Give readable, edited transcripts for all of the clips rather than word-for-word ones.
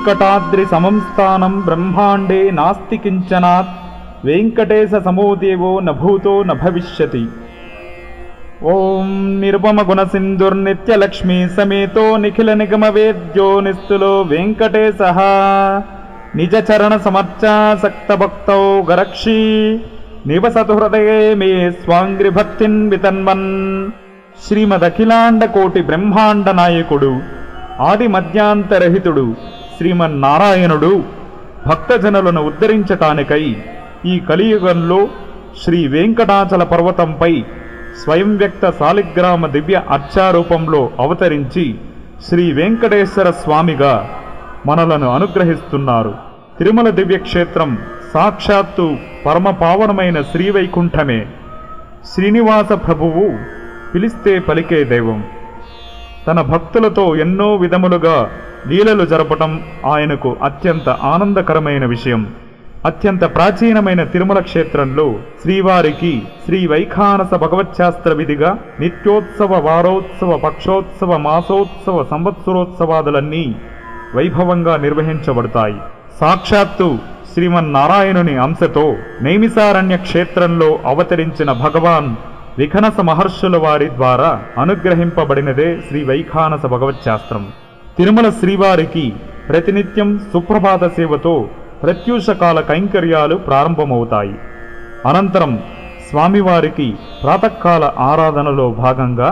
వెంకటాద్రి సమం స్థానం బ్రహ్మాండే నాస్తి కించనాత్ వెంకటేశ సమోదేవో నభూతో నభవిష్యతి. ఓం నిరుపమ గుణసింధుర్నిత్యలక్ష్మీ సమేతో నిఖిల నిగమ వేద్యో నిస్తులో వెంకటేశః నిజ చరణ సమర్చాసక్త భక్తౌ గరక్షీ నివసతు హృదయే మే స్వాంగ్రిభక్తిన్ వితన్వన్. శ్రీమదఖిలాండ కోటి బ్రహ్మాండ నాయకుడు ఆది మధ్యాంతరహితుడు శ్రీమన్నారాయణుడు భక్తజనులను ఉద్ధరించటానికై ఈ కలియుగంలో శ్రీ వెంకటాచల పర్వతంపై స్వయం వ్యక్త శాలిగ్రామ దివ్య అర్చారూపంలో అవతరించి శ్రీ వెంకటేశ్వర స్వామిగా మనలను అనుగ్రహిస్తున్నారు. తిరుమల దివ్యక్షేత్రం సాక్షాత్తు పరమపావనమైన శ్రీవైకుంఠమే. శ్రీనివాస ప్రభువు పిలిస్తే పలికే దైవం. తన భక్తులతో ఎన్నో విధములుగా లీలలు జరపటం ఆయనకు అత్యంత ఆనందకరమైన విషయం. అత్యంత ప్రాచీనమైన తిరుమల క్షేత్రంలో శ్రీవారికి శ్రీ వైఖానస భగవచ్శాస్త్ర విధిగా నిత్యోత్సవ, వారోత్సవ, పక్షోత్సవ, మాసోత్సవ, సంవత్సరోత్సవాదులన్నీ వైభవంగా నిర్వహించబడతాయి. సాక్షాత్తు శ్రీమన్నారాయణుని అంశతో నైమిసారణ్య క్షేత్రంలో అవతరించిన భగవాన్ విఖనస మహర్షుల వారి ద్వారా అనుగ్రహింపబడినదే శ్రీ వైఖానస భగవచ్శాస్త్రం. తిరుమల శ్రీవారికి ప్రతినిత్యం సుప్రభాత సేవతో ప్రత్యూషకాల కైంకర్యాలు ప్రారంభమవుతాయి. అనంతరం స్వామివారికి ప్రాతకాల ఆరాధనలో భాగంగా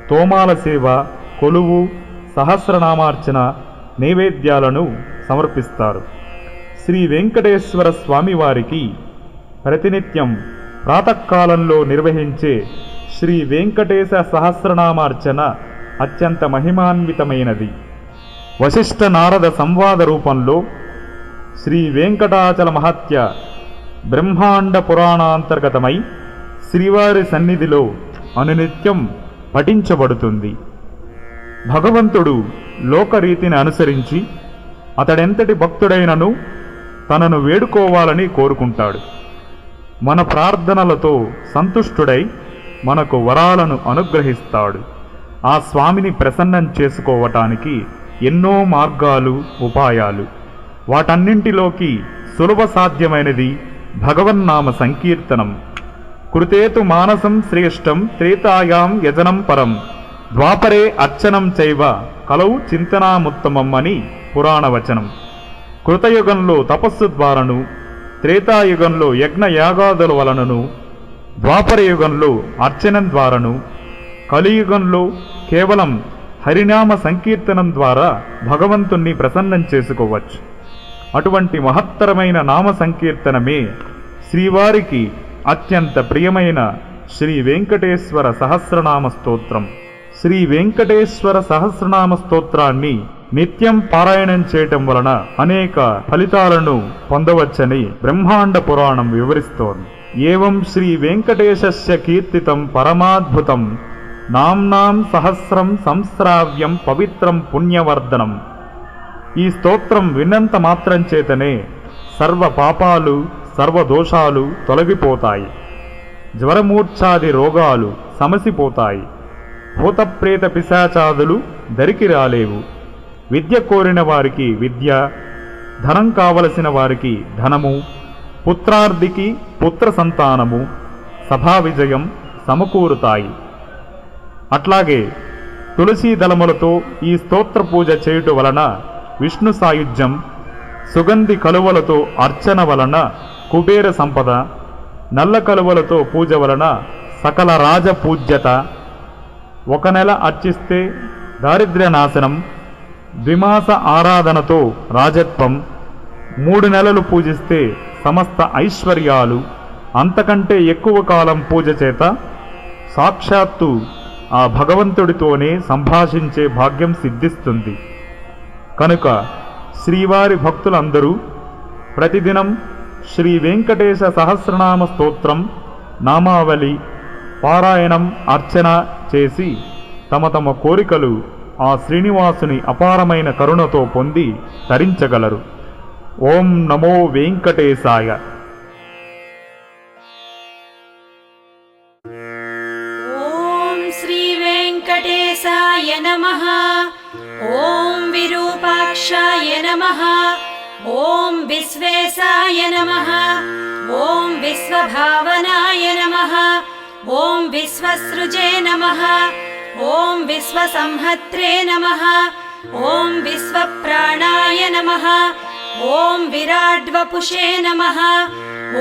తోమాల సేవ, కొలువు, సహస్రనామార్చన నైవేద్యాలను సమర్పిస్తారు. శ్రీ వెంకటేశ్వర స్వామివారికి ప్రతినిత్యం ప్రాతకాలంలో నిర్వహించే శ్రీ వెంకటేశ సహస్రనామార్చన అత్యంత మహిమాన్వితమైనది. వశిష్ఠ నారద సంవాద రూపంలో శ్రీ వెంకటాచల మహత్య బ్రహ్మాండ పురాణాంతర్గతమై శ్రీవారి సన్నిధిలో అనునిత్యం పఠించబడుతుంది. భగవంతుడు లోకరీతిని అనుసరించి అతడెంతటి భక్తుడైనను తనను వేడుకోవాలని కోరుకుంటాడు. మన ప్రార్థనలతో సంతుష్టుడై మనకు వరాలను అనుగ్రహిస్తాడు. ఆ స్వామిని ప్రసన్నం చేసుకోవటానికి ఎన్నో మార్గాలు, ఉపాయాలు. వాటన్నింటిలోకి సులభ సాధ్యమైనది భగవన్నామ సంకీర్తనం. కృతేతు మానసం శ్రేష్టం త్రేతాయాం యజనం పరం ద్వాపరే అర్చనం చైవ కలౌ చింతనాముత్తమం అని పురాణవచనం. కృతయుగంలో తపస్సు ద్వారాను, త్రేతాయుగంలో యజ్ఞ యాగాదుల వలనను, ద్వాపర యుగంలో అర్చనం ద్వారాను, కలియుగంలో కేవలం హరినామ సంకీర్తనం ద్వారా భగవంతుణ్ణి ప్రసన్నం చేసుకోవచ్చు. అటువంటి మహత్తరమైన నామ సంకీర్తనమే శ్రీవారికి అత్యంత ప్రియమైన శ్రీ వెంకటేశ్వర సహస్రనామ స్తోత్రం. శ్రీ వెంకటేశ్వర సహస్రనామ స్తోత్రాన్ని నిత్యం పారాయణం చేయటం వలన అనేక ఫలితాలను పొందవచ్చని బ్రహ్మాండ పురాణం వివరిస్తోంది. ఏవం శ్రీ వెంకటేశస్య కీర్తితం పరమాద్భుతం నామ్నాం సహస్రం సంశ్రావ్యం పవిత్రం పుణ్యవర్ధనం. ఈ స్తోత్రం విన్నంత మాత్రం చేతనే సర్వ పాపాలు, సర్వదోషాలు తొలగిపోతాయి. జ్వరమూర్ఛాది రోగాలు సమసిపోతాయి. భూతప్రేత పిశాచాదులు దరికి రాలేవు. విద్య కోరిన వారికి విద్య, ధనం కావలసిన వారికి ధనము, పుత్రార్థికి పుత్ర సంతానము, సభా విజయం సమకూరుతాయి. అట్లాగే తులసీ దళములతో ఈ స్తోత్ర పూజ చేయుట వలన విష్ణు సాయుధ్యం, సుగంధి కలువలతో అర్చన వలన కుబేర సంపద, నల్ల కలువలతో పూజ వలన సకల రాజ పూజ్యత, 1 నెల అర్చిస్తే దారిద్ర్య నాశనం, ద్విమాస ఆరాధనతో రాజత్వం, 3 నెలలు పూజిస్తే సమస్త ఐశ్వర్యాలు, అంతకంటే ఎక్కువ కాలం పూజ చేత సాక్షాత్తు ఆ భగవంతుడితోనే సంభాషించే భాగ్యం సిద్ధిస్తుంది. కనుక శ్రీవారి భక్తులందరూ ప్రతిదినం శ్రీ వెంకటేశ సహస్రనామ స్తోత్రం, నామావళి పారాయణం, అర్చన చేసి తమ తమ కోరికలు ఆ శ్రీనివాసుని అపారమైన కరుణతో పొంది తరించగలరు. ఓం నమో వెంకటేశాయ. ఓం శ్రీ వెంకటేశాయ నమః. ॐ विरूपाक्षाय नमः। ॐ विश्वेशाय नमः। ॐ विश्वभावनाय नमः। ॐ विश्वसृजे नमः। ॐ विश्वसंहर्त्रे नमः। ॐ विश्वप्राणाय नमः। ॐ विराड्वपुषे नमः।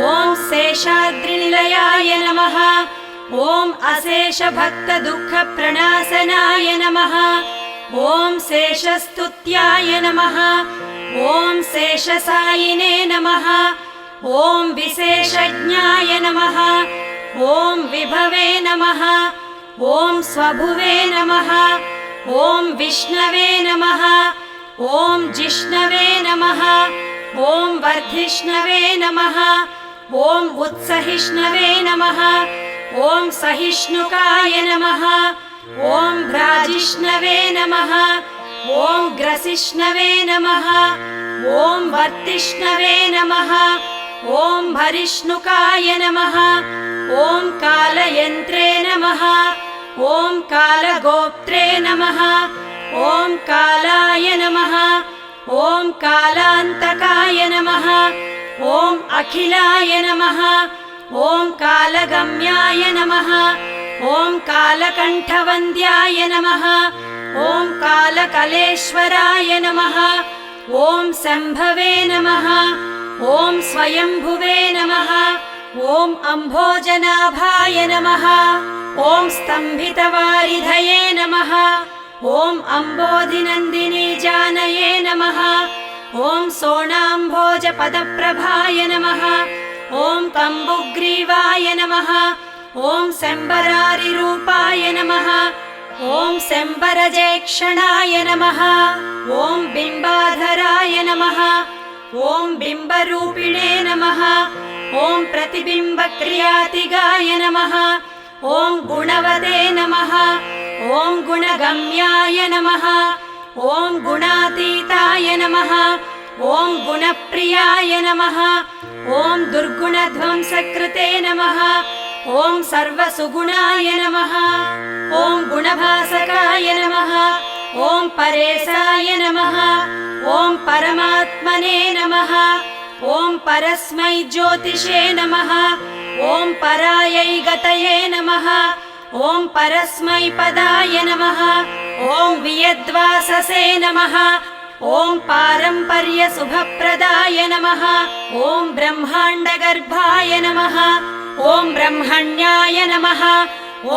ॐ शेषाद्रिनिलयाय नमः। ॐ अशेषभक्तदुःखप्रणाशनाय नमः। ॐ शेषस्तुत्याय नमः। ॐ शेषसायिने नमः। ॐ विशेषज्ञाय नमः। ॐ विभवे नमः। ॐ स्वभुवे नमः। ॐ विष्णवे नमः। ॐ जिष्णवे नमः। ॐ वर्धिष्णवे नमः। ॐ उत्सहिष्णवे नमः। ॐ सहिष्णुकाय नमः। ॐ भ्राजिष्णवे नमः। ॐ ग्रसिष्णवे नमः। ॐ वर्तिष्णवे नमः। ॐ भरिष्णुकाय नमः। ॐ कालयन्त्रे नमः। ॐ कालगोप्त्रे नमः। ॐ कालाय नमः। ॐ कालान्तकाय नमः। ॐ अखिलाय नमः। ॐ कालगम्याय नमः। ॐ कालकण्ठवन्द्याय नमः। ॐ कालकलेश्वराय नमः। ॐ शम्भवे नमः। ॐ स्वयंभुवे नमः। ॐ अम्भोजनाभाय नमः। ॐ स्तम्भितवारिधये नमः। ॐ अम्बोधिनन्दिनी जानये नमः। ॐ सोणाम्भोजपदप्रभाय नमः। ॐ कम्बुग्रीवाय नमः। ॐ शम्बरारिरूपाय नमः। ॐ शम्बरजेक्षणाय नमः। ॐ बिम्बाधराय नमः। ॐ बिम्बरूपिणे नमः। ॐ प्रतिबिम्बक्रियातिगाय नमः। ॐ गुणवते नमः। ॐ गुणगम्याय नमः। ॐ गुणातीताय नमः। ॐ गुणप्रियाय नमः। ॐ दुर्गुणध्वंसकृते नमः। ॐ सर्वसुगुणाय नमः। ॐ गुणभासकाय नमः। ॐ परेशाय नमः। ॐ परमात्मने नमः। ॐ परस्मै ज्योतिषे नमः। ॐ परायै गतये नमः। ॐ परस्मै पदाय नमः। ॐ वियद्वाससे नमः। ॐ पारम्पर्यशुभप्रदाय नमः। ॐ ब्रह्माण्डगर्भाय नमः। ॐ ब्रह्मण्याय नमः।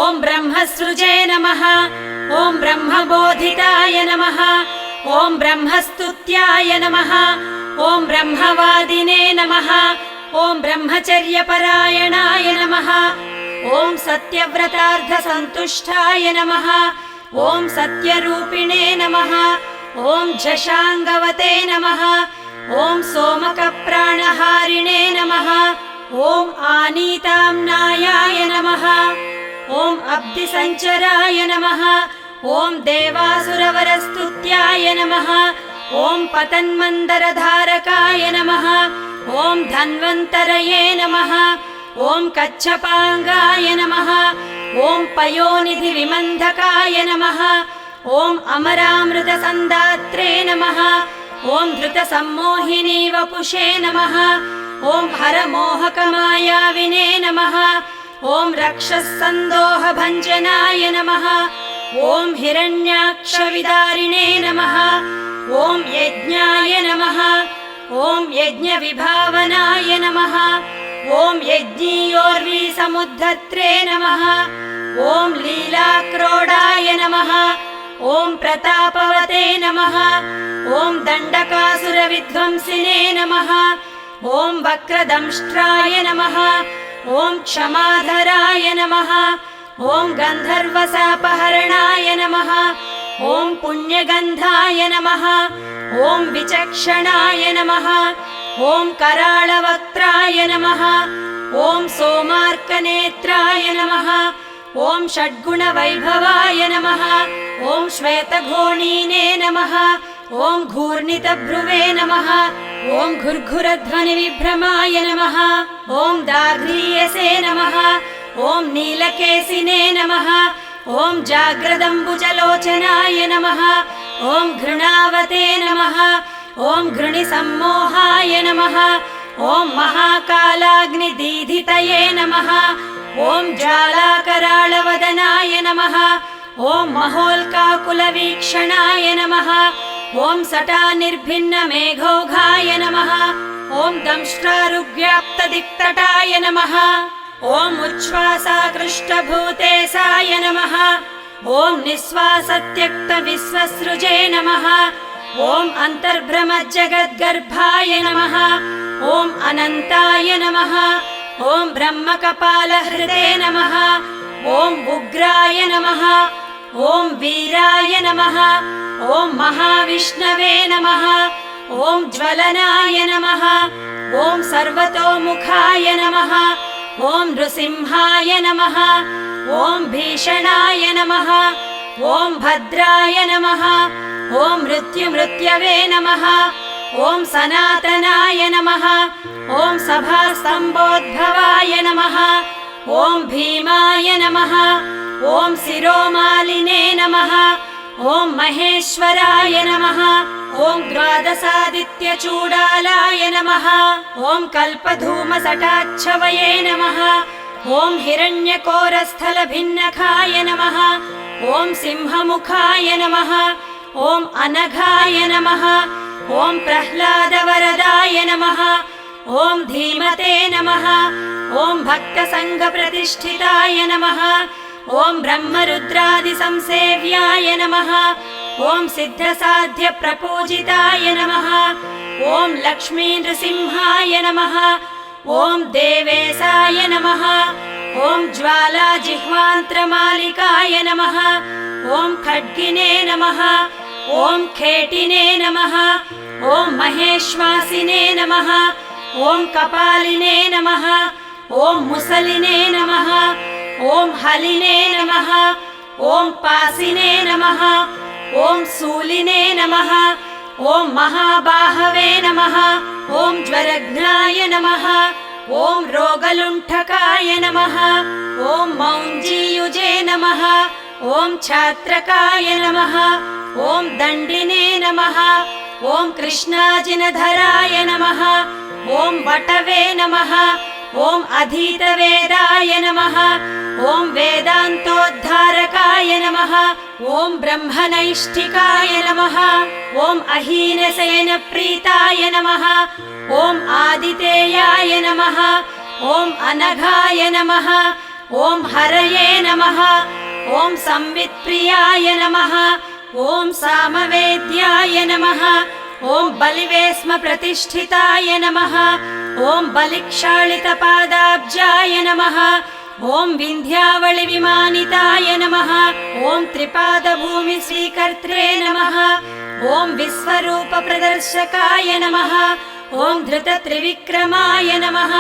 ॐ ब्रह्मसृजे नमः। ॐ ब्रह्मबोधिताय नमः। ॐ ब्रह्मस्तुत्याय नमः। ॐ ब्रह्मवादिने नमः। ॐ ब्रह्मचर्यपरायणाय नमः। ॐ सत्यव्रतार्थसन्तुष्टाय नमः। ॐ सत्यरूपिणे नमः। ॐ झषाङ्गवते नमः। ॐ सोमकप्राणहारिणे नमः। ॐ आनीताम्नायाय नमः। ॐ अब्धिसञ्चराय नमः। ॐ देवासुरवरस्तुत्याय नमः। ॐ पतन्मन्दरधारकाय नमः। ॐ धन्वन्तरये नमः। ॐ कच्छपाङ्गाय नमः। ॐ पयोनिधिविमन्धकाय नमः। ॐ अमरामृतसन्दात्रे नमः। ॐ धृतसम्मोहिनी वपुषे नमः। ॐ हरमोहकमायाविने नमः। ॐ रक्षःसन्दोहभञ्जनाय नमः। ॐ हिरण्याक्षविदारिणे नमः। ॐ यज्ञाय नमः। ॐ यज्ञविभावनाय नमः। ॐ यज्ञीयोर्वीसमुद्धत्रे नमः। ॐ लीलाक्रोडाय नमः। ॐ प्रतापवते नमः। ॐ दण्डकासुरविध्वंसिने नमः। ॐ वक्रदंष्ट्राय नमः। ॐ क्षमाधराय नमः। ॐ गन्धर्वशापहरणाय नमः। ॐ पुण्यगन्धाय नमः। ॐ विचक्षणाय नमः। ॐ कराळवक्त्राय नमः। ॐ सोमार्कनेत्राय नमः। ॐ षड्गुणवैभवाय नमः। ॐ श्वेतघोणीने नमः। ॐ घूर्णितभ्रुवे नमः। ॐ घुर्घुरध्वनिविभ्रमाय नमः। ॐ दाघ्रीयसे नमः। ॐ नीलकेसिने नमः। ॐ जाग्रदम्बुजलोचनाय नमः ॐ घृणावते नमः ॐ घृणिसम्मोहाय नमः ॐ महाकालाग्निदीधितये नमः ॐ ज्वालाकराळवदनाय नमः ॐ महोल्काकुलवीक्षणाय नमः ॐ सटानिर्भिन्नमेघौघाय नमः ॐ दंष्ट्रारुग्व्याप्तदिक्तटाय नमः ॐ उच्छ्वासाकृष्टभूतेशाय नमः ॐ निःश्वासत्यक्तविश्वसृजे नमः ॐ अन्तर्भ्रमज्जगद्गर्भाय नमः ॐ अनन्ताय नमः ॐ ब्रह्मकपालहृदे नमः ॐ उग्राय नमः ॐ वीराय नमः ॐ महाविष्णवे नमः ॐ ज्वलनाय नमः ॐ सर्वतोमुखाय नमः ॐ नृसिंहाय नमः ॐ भीषणाय नमः ॐ भद्राय नमः ॐ मृत्युमृत्यवे नमः ॐ सनातनाय नमः ॐ सभास्तम्भोद्भवाय नमः ॐ भीमाय नमः ॐ शिरोमालिने नमः ॐ महेश्वराय नमः ॐ द्वादशादित्यचूडालाय नमः ॐ कल्पधूमसटाच्छवये नमः ॐ हिरण्यकोरस्थलभिन्नखाय नमः ॐ सिंहमुखाय नमः ॐ अनघाय नमः ॐ प्रह्लादवरदाय नमः ॐ धीमते नमः ॐ भक्तसङ्घप्रतिष्ठिताय नमः ॐ ब्रह्मरुद्रादिसंसेव्याय नमः ॐ सिद्धसाध्यप्रपूजिताय नमः ॐ लक्ष्मीनृसिंहाय नमः ॐ देवेशाय नमः ॐ ज्वालाजिह्वान्त्रमालिकाय नमः ॐ खड्गिने नमः ॐ खेटिने नमः ॐ महेश्वासिने नमः ॐ कपालिने नमः ॐ मुसलिने नमः ॐ हलिने नमः ॐ पासिने नमः ॐ शूलिने नमः ॐ महाबाहवे नमः ॐ ज्वरघ्नाय नमः ॐ रोगलुण्ठकाय नमः ॐ मौञ्जीयुजे नमः ॐ छात्रकाय नमः ॐ दण्डिने नमः ॐ कृष्णाजिनधराय नमः ॐ वटवे नमः ॐ अधीतवेदाय नमः ॐ वेदान्तोद्धारकाय नमः ॐ ब्रह्मनैष्ठिकाय नमः ॐ अहीनसेनप्रीताय नमः ॐ आदितेयाय नमः ॐ अनघाय नमः ॐ हरये नमः ॐ संवित्प्रियाय नमः ॐ सामवेद्याय नमः ॐ बलिवेस्म प्रतिष्ठिताय नमः ॐ बलिक्षालितपादाब्जाय नमः ॐ विन्ध्यावलिविमानिताय नमः ॐ त्रिपादभूमिस्वीकर्त्रे नमः ॐ विश्वरूपप्रदर्शकाय नमः ॐ धृतत्रिविक्रमाय नमः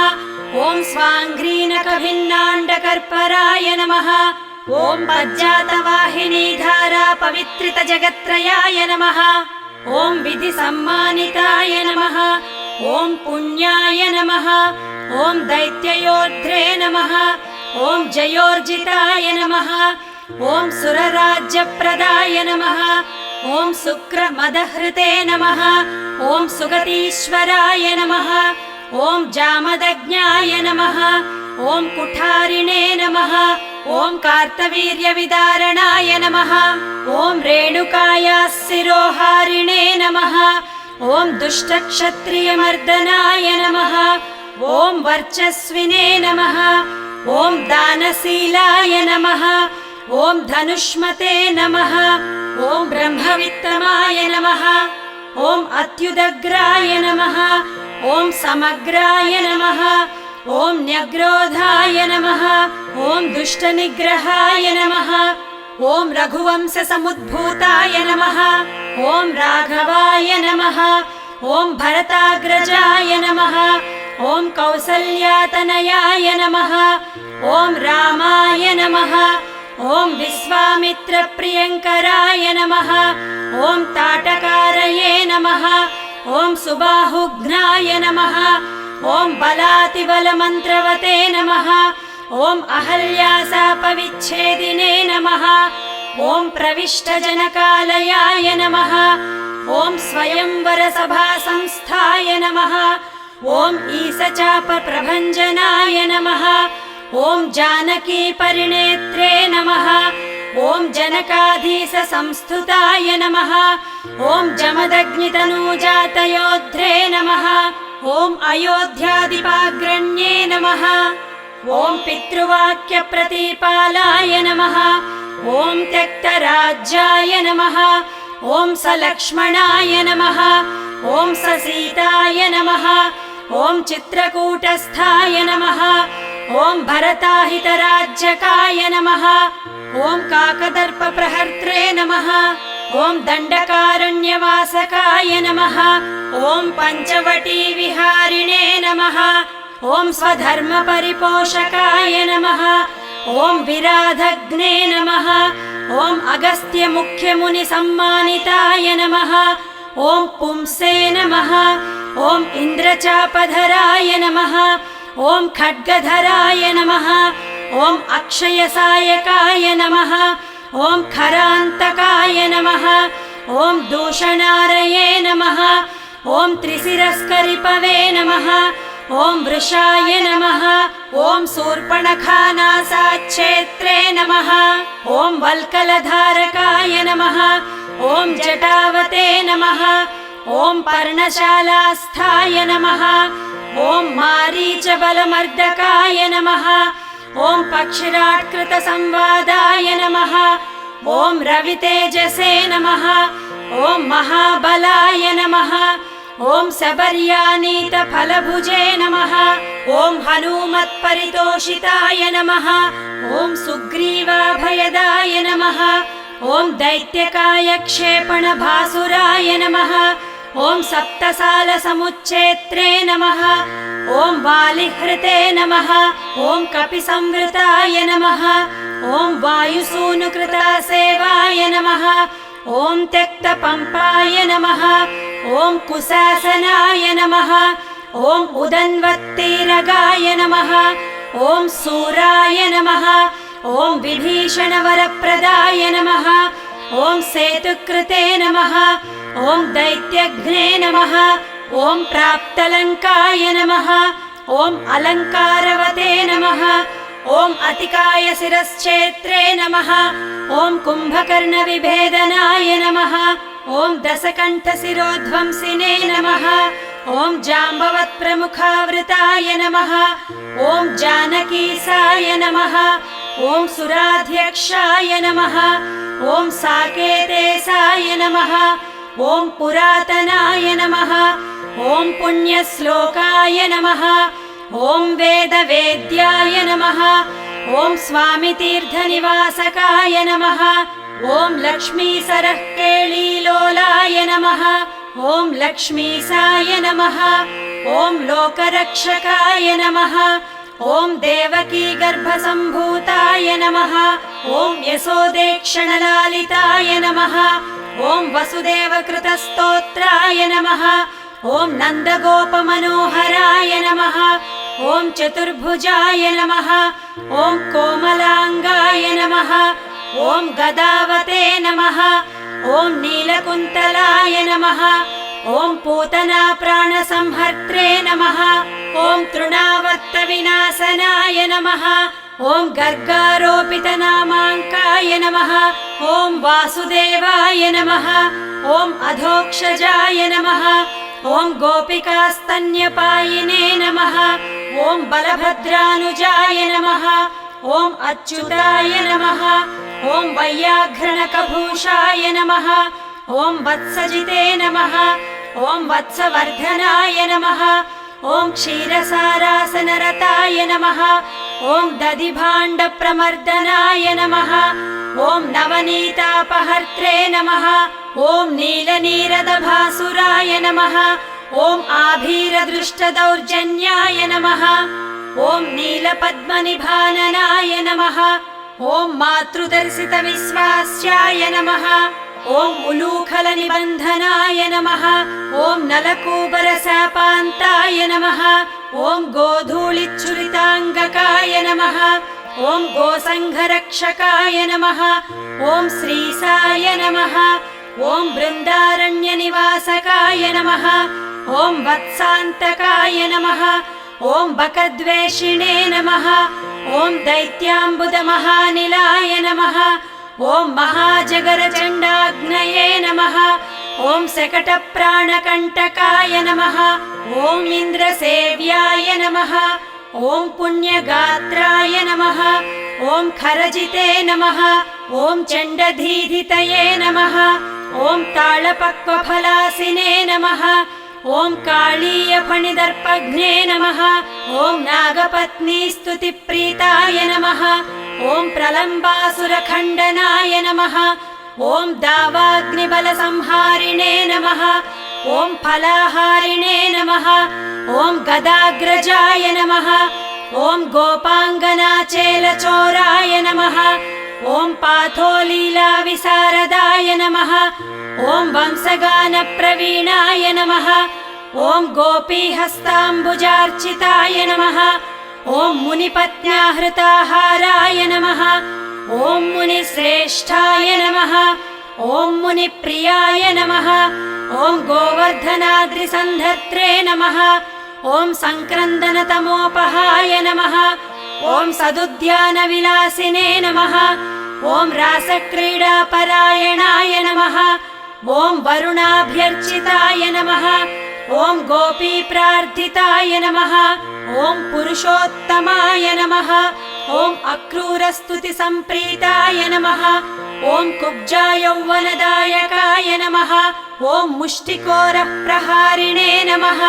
ॐ स्वाङ्घ्रीनकभिन्नाण्डकर्पराय नमः ॐ पज्जातवाहिनीधारा पवित्रितजगत्त्रयाय नमः ॐ विधिसम्मानिताय नमः ॐ पुण्याय नमः ॐ दैत्ययोद्धे नमः ॐ जयोर्जिताय नमः ॐ सुरराज्यप्रदाय नमः ॐ शुक्रमदहृते नमः ॐ सुगतीश्वराय नमः ॐ जामदग्न्याय नमः ॐ कुठारिणे नमः ॐ कार्तवीर्यविदारणाय नमः ॐ रेणुकायाः शिरोहारिणे नमः ॐ दुष्टक्षत्रियमर्दनाय नमः ॐ वर्चस्विने नमः ॐ दानशीलाय नमः ॐ धनुष्मते नमः ॐ ब्रह्मवित्तमाय नमः ॐ अत्युदग्राय नमः ॐ समग्राय नमः ॐ न्यग्रोधाय नमः ॐ दुष्टनिग्रहाय नमः ॐ रघुवंशसमुद्भूताय नमः ॐ राघवाय नमः ॐ भरताग्रजाय नमः ॐ कौसल्यातनयाय नमः ॐ रामाय नमः ॐ विश्वामित्रप्रियङ्कराय नमः ॐ ताटकारये नमः ॐ सुबाहुघ्नाय नमः ॐ बलातिबलमन्त्रवते नमः ॐ अहल्यासापविच्छेदिने नमः। ॐ प्रविष्टजनकालयाय नमः। ॐ स्वयंवरसभासंस्थाय नमः। ॐ ईसचापप्रभञ्जनाय नमः। ॐ जानकीपरिणेत्रे नमः। ॐ जनकाधीशसंस्तुताय नमः। ॐ जमदग्नितनूजातयोध्रे नमः। ॐ अयोध्यादिपाग्रण्ये नमः। ॐ पितृवाक्यप्रतिपालाय नमः। ॐ त्यक्तराज्याय नमः। ॐ सलक्ष्मणाय नमः। ॐ ससीताय नमः। ॐ चित्रकूटस्थाय नमः। ॐ भरताहितराज्यकाय नमः। ॐ काकदर्पप्रहर्त्रे नमः। ॐ दण्डकारण्यवासकाय नमः। ॐ पञ्चवटीविहारिणे नमः। ॐ स्वधर्मपरिपोषकाय नमः। ॐ विराधग्ने नमः। ॐ अगस्त्यमुख्यमुनिसम्मानिताय नमः। ॐ पुंसे नमः। ॐ इन्द्रचापधराय नमः। ॐ खड्गधराय नमः। ॐ अक्षयसायकाय नमः। ॐ खरान्तकाय नमः। ॐ दूषणारये नमः। ॐ त्रिशिरस्करिपवे नमः। ॐ वृषाय नमः। ॐ शूर्पणखानासाच्छेत्रे नमः। ॐ वल्कलधारकाय नमः। ॐ जटावते नमः। ॐ पर्णशालास्थाय नमः। ॐ मारीचबलमर्दकाय नमः। ॐ पक्षिराट्कृतसंवादाय नमः। ॐ रवितेजसे नमः। ॐ महाबलाय नमः। ॐ शबर्यानीतफलभुजे नमः। ॐ हनूमत्परितोषिताय नमः। ॐ सुग्रीवाभयदाय नमः। ॐ दैत्यकायक्षेपणभासुराय नमः। ॐ सप्तसालसमुच्चेत्रे नमः। ॐ वालिहृते नमः। ॐ कपिसंवृताय नमः। ॐ वायुसूनुकृतासेवाय नमः। ॐ त्यक्तपम्पाय नमः। ॐ कुशासनाय नमः। ॐ उदन्वत्तीरगाय नमः। ॐ सूराय नमः। ॐ विभीषणवरप्रदाय नमः। ॐ सेतुकृते नमः। ॐ दैत्यघ्ने नमः। ॐ प्राप्तलङ्काय नमः। ॐ अलङ्कारवते नमः। ॐ अतिकाय शिरश्चेत्रे नमः। ॐ कुम्भकर्णविभेदनाय नमः। ॐ दशकण्ठशिरोध्वंसिने नमः। ॐ जाम्बवत्प्रमुखावृताय नमः। ॐ जानकीसाय नमः। ॐ सुराध्यक्षाय नमः। ॐ साकेतेसाय नमः। ॐ पुरातनाय नमः। ॐ पुण्यश्लोकाय नमः। ॐ वेदवेद्याय नमः। ॐ स्वामितीर्थनिवासकाय नमः। ॐ लक्ष्मीसरःकेळीलोलाय नमः। ॐ लक्ष्मीसाय नमः। ॐ लोकरक्षकाय नमः। ॐ देवकीगर्भसम्भूताय नमः। ॐ यशोदेक्षणलालिताय नमः। ॐ वसुदेवकृतस्तोत्राय नमः। ॐ नन्दगोपमनोहराय नमः। ॐ चतुर्भुजाय नमः। ॐ कोमलाङ्गाय नमः। ॐ गदावते नमः। ॐ नीलकुन्तलाय नमः। ॐ पूतनाप्राणसंहर्त्रे नमः। ॐ तृणावर्तविनाशनाय नमः। ॐ गर्गारोपितनामाङ्काय नमः। ॐ वासुदेवाय नमः। ॐ अधोक्षजाय नमः। ॐ गोपिकास्तन्यपायिने नमः। ॐ बलभद्रानुजाय नमः। ॐ अच्युताय नमः। ॐ वैयाघ्रणकभूषाय नमः। ॐ वत्सजिते नमः। ॐ वत्सवर्धनाय नमः। ॐ क्षीरसारासनरताय नमः। ॐ दधिभाण्डप्रमर्दनाय नमः। ॐ नवनीतापहर्त्रे नमः। ॐ नीलनीरदभासुराय नमः। ॐ आभीरदृष्टदौर्जन्याय नमः। ॐ नीलपद्मनिभाननाय नमः। ॐ मातृदर्शितविश्वास्याय नमः। ॐ उलूखलनिबन्धनाय नमः। ॐ नलकूबरशापान्ताय नमः। ॐ गोधूलिच्छुरिताङ्गकाय नमः। ॐ गोसङ्घरक्षकाय नमः। ॐ श्रीसाय नमः। ॐ बृन्दारण्यनिवासकाय नमः। ॐ वत्सान्तकाय नमः। ॐ बकद्वेषिणे नमः। ॐ दैत्याम्बुदमहानिलाय नमः। ॐ महाजगरचण्डाग्नये नमः। ॐ शकटप्राणकण्टकाय नमः। ॐ इन्द्रसेव्याय नमः। ॐ पुण्यगात्राय नमः। ॐ खरजिते नमः। ॐ चण्डधीधितये नमः। ॐ ताळपक्वफलासिने नमः। ॐ काळीयफणिदर्पघ्ने नमः। ॐ नागपत्नीस्तुतिप्रीताय नमः। ॐ प्रलम्बासुरखण्डनाय नमः। ॐ दावाग्निबलसंहारिणे नमः। ॐ फलाहारिणे नमः। ॐ गदाग्रजाय नमः। ॐ गोपाङ्गनाचेलचोराय नमः। ॐ पाथोलीलाविशारदाय नमः। ॐ वंशगानप्रवीणाय नमः। ॐ गोपीहस्ताम्बुजार्चिताय नमः। ॐ मुनिपत्न्याहृताहाराय नमः। ॐ मुनिश्रेष्ठाय नमः। ॐ मुनिप्रियाय नमः। ॐ गोवर्धनाद्रिसन्धत्रे नमः। ॐ सङ्क्रन्दनतमोपहाय नमः। ॐ सदुद्यानविलासिने नमः। ॐ रासक्रीडापरायणाय नमः। ॐ वरुणाभ्यर्चिताय नमः। ॐ गोपीप्रार्थिताय नमः। ॐ पुरुषोत्तमाय नमः। ॐ अक्रूरस्तुतिसम्प्रीताय नमः। ॐ कुब्जायौवनदायकाय नमः। ॐ मुष्टिकोरप्रहारिणे नमः।